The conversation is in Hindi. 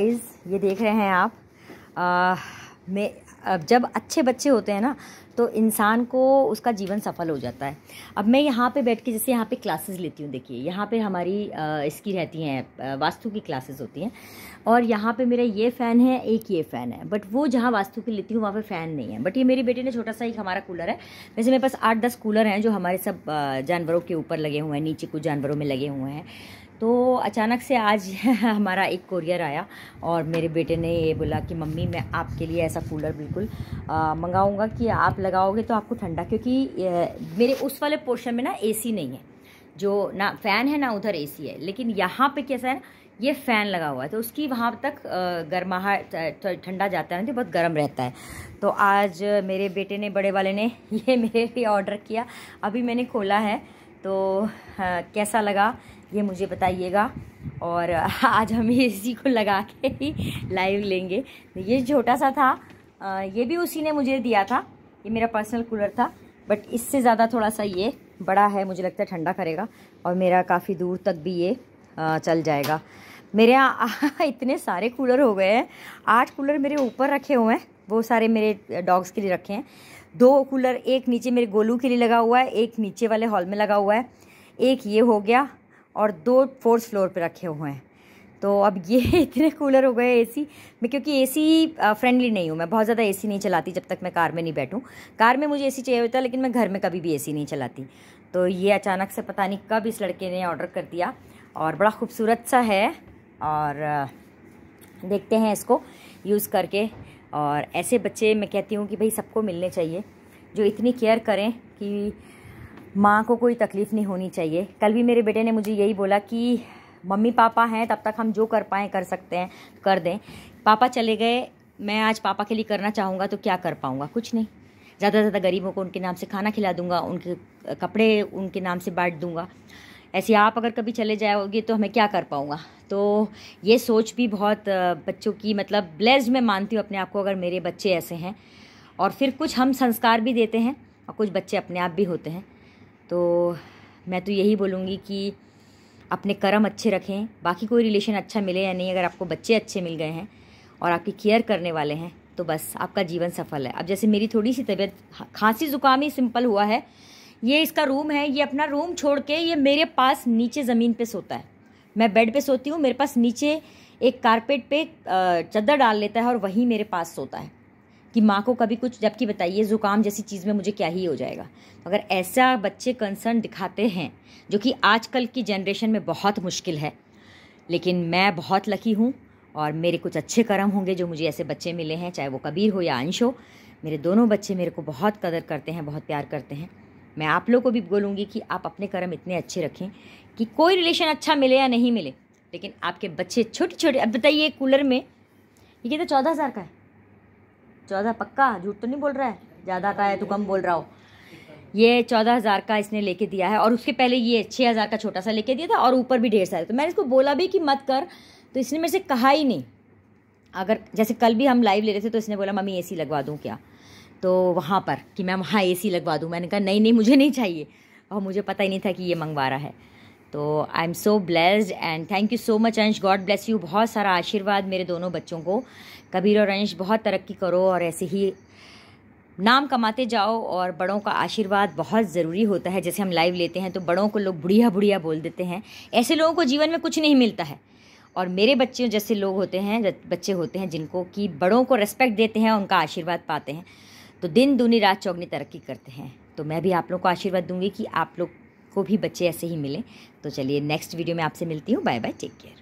ये देख रहे हैं आप, अब जब अच्छे बच्चे होते हैं ना तो इंसान को उसका जीवन सफल हो जाता है। अब मैं यहाँ पे बैठ के जैसे यहाँ पे क्लासेस लेती हूँ, देखिए यहाँ पे हमारी इसकी रहती हैं, वास्तु की क्लासेस होती हैं, और यहाँ पे मेरा ये फ़ैन है, एक ये फ़ैन है, बट वो जहाँ वास्तु की लेती हूँ वहाँ पे फ़ैन नहीं है। बट ये मेरी बेटी ने छोटा सा एक हमारा कूलर है। वैसे मेरे पास 8-10 कूलर हैं जो हमारे सब जानवरों के ऊपर लगे हुए हैं, नीचे कुछ जानवरों में लगे हुए हैं। तो अचानक से आज हमारा एक कोरियर आया और मेरे बेटे ने ये बोला कि मम्मी मैं आपके लिए ऐसा कूलर बिल्कुल मंगाऊंगा कि आप लगाओगे तो आपको ठंडा, क्योंकि मेरे उस वाले पोर्शन में ना एसी नहीं है, जो ना फ़ैन है ना उधर एसी है, लेकिन यहाँ पे कैसा है ना, ये फ़ैन लगा हुआ है तो उसकी वहाँ तक गर्माहट ठंडा जाता है ना तो बहुत गर्म रहता है। तो आज मेरे बेटे ने, बड़े वाले ने ये मेरे लिए ऑर्डर किया, अभी मैंने खोला है, तो कैसा लगा ये मुझे बताइएगा। और आज हम इसी को लगा के ही लाइव लेंगे। ये छोटा सा था, ये भी उसी ने मुझे दिया था, ये मेरा पर्सनल कूलर था, बट इससे ज़्यादा थोड़ा सा ये बड़ा है, मुझे लगता है ठंडा करेगा और मेरा काफ़ी दूर तक भी ये चल जाएगा। मेरे यहाँ इतने सारे कूलर हो गए हैं, 8 कूलर मेरे ऊपर रखे हुए हैं, वो सारे मेरे डॉग्स के लिए रखे हैं। 2 कूलर, एक नीचे मेरे गोलू के लिए लगा हुआ है, एक नीचे वाले हॉल में लगा हुआ है, एक ये हो गया, और 2 4th फ्लोर पे रखे हुए हैं। तो अब ये इतने कूलर हो गए एसी में, क्योंकि एसी फ्रेंडली नहीं हूँ मैं, बहुत ज़्यादा एसी नहीं चलाती जब तक मैं कार में नहीं बैठूँ। कार में मुझे एसी चाहिए होता है, लेकिन मैं घर में कभी भी एसी नहीं चलाती। तो ये अचानक से पता नहीं कब इस लड़के ने ऑर्डर कर दिया, और बड़ा खूबसूरत सा है, और देखते हैं इसको यूज़ करके। और ऐसे बच्चे मैं कहती हूँ कि भाई सबको मिलने चाहिए जो इतनी केयर करें कि माँ को कोई तकलीफ़ नहीं होनी चाहिए। कल भी मेरे बेटे ने मुझे यही बोला कि मम्मी पापा हैं तब तक हम जो कर पाएँ कर सकते हैं कर दें, पापा चले गए, मैं आज पापा के लिए करना चाहूँगा तो क्या कर पाऊँगा, कुछ नहीं। ज़्यादा से ज़्यादा गरीबों को उनके नाम से खाना खिला दूँगा, उनके कपड़े उनके नाम से बांट दूँगा। ऐसे आप अगर कभी चले जाओगे तो मैं क्या कर पाऊँगा। तो ये सोच भी बहुत बच्चों की, मतलब ब्लेस्ड मैं मानती हूँ अपने आप को अगर मेरे बच्चे ऐसे हैं। और फिर कुछ हम संस्कार भी देते हैं और कुछ बच्चे अपने आप भी होते हैं। तो मैं तो यही बोलूँगी कि अपने कर्म अच्छे रखें, बाकी कोई रिलेशन अच्छा मिले या नहीं, अगर आपको बच्चे अच्छे मिल गए हैं और आपकी केयर करने वाले हैं तो बस आपका जीवन सफल है। अब जैसे मेरी थोड़ी सी तबीयत, खांसी ज़ुकाम ही सिंपल हुआ है, ये इसका रूम है, ये अपना रूम छोड़ के ये मेरे पास नीचे ज़मीन पे सोता है। मैं बेड पे सोती हूँ, मेरे पास नीचे एक कारपेट पे चादर डाल लेता है और वहीं मेरे पास सोता है कि माँ को कभी कुछ, जबकि बताइए ज़ुकाम जैसी चीज़ में मुझे क्या ही हो जाएगा। अगर ऐसा बच्चे कंसर्न दिखाते हैं, जो कि आजकल की जनरेशन में बहुत मुश्किल है, लेकिन मैं बहुत लकी हूँ और मेरे कुछ अच्छे कर्म होंगे जो मुझे ऐसे बच्चे मिले हैं, चाहे वो कबीर हो या अंश हो। मेरे दोनों बच्चे मेरे को बहुत कदर करते हैं, बहुत प्यार करते हैं। मैं आप लोगों को भी बोलूँगी कि आप अपने कर्म इतने अच्छे रखें कि कोई रिलेशन अच्छा मिले या नहीं मिले, लेकिन आपके बच्चे छोटे छोटे। अब बताइए कूलर में ये कहते 14,000 का है, 14 पक्का, झूठ तो नहीं बोल रहा है, ज़्यादा का है तो कम बोल रहा हो। ये 14,000 का इसने लेके दिया है, और उसके पहले ये 6,000 का छोटा सा लेके दिया था, और ऊपर भी ढेर सारे। तो मैंने इसको बोला भी कि मत कर, तो इसने मेरे से कहा ही नहीं। अगर जैसे कल भी हम लाइव ले रहे थे तो इसने बोला मम्मी एसी लगवा दूँ क्या, तो वहाँ पर कि मैं वहाँ एसी लगवा दूँ। मैंने कहा नहीं नहीं मुझे नहीं चाहिए, और मुझे पता ही नहीं था कि ये मंगवा रहा है। तो I am so blessed and thank you so much अंश, गॉड ब्लेस यू। बहुत सारा आशीर्वाद मेरे दोनों बच्चों को, कबीर और अंश, बहुत तरक्की करो और ऐसे ही नाम कमाते जाओ। और बड़ों का आशीर्वाद बहुत ज़रूरी होता है। जैसे हम लाइव लेते हैं तो बड़ों को लोग बुढ़िया बुढ़िया बोल देते हैं, ऐसे लोगों को जीवन में कुछ नहीं मिलता है। और मेरे बच्चे जैसे लोग होते हैं, बच्चे होते हैं जिनको कि बड़ों को रेस्पेक्ट देते हैं, उनका आशीर्वाद पाते हैं, तो दिन दूनी रात चौगनी तरक्की करते हैं। तो मैं भी आप लोग को आशीर्वाद दूंगी कि आप लोग को भी बच्चे ऐसे ही मिलें। तो चलिए नेक्स्ट वीडियो में आपसे मिलती हूँ, बाय बाय, टेक केयर।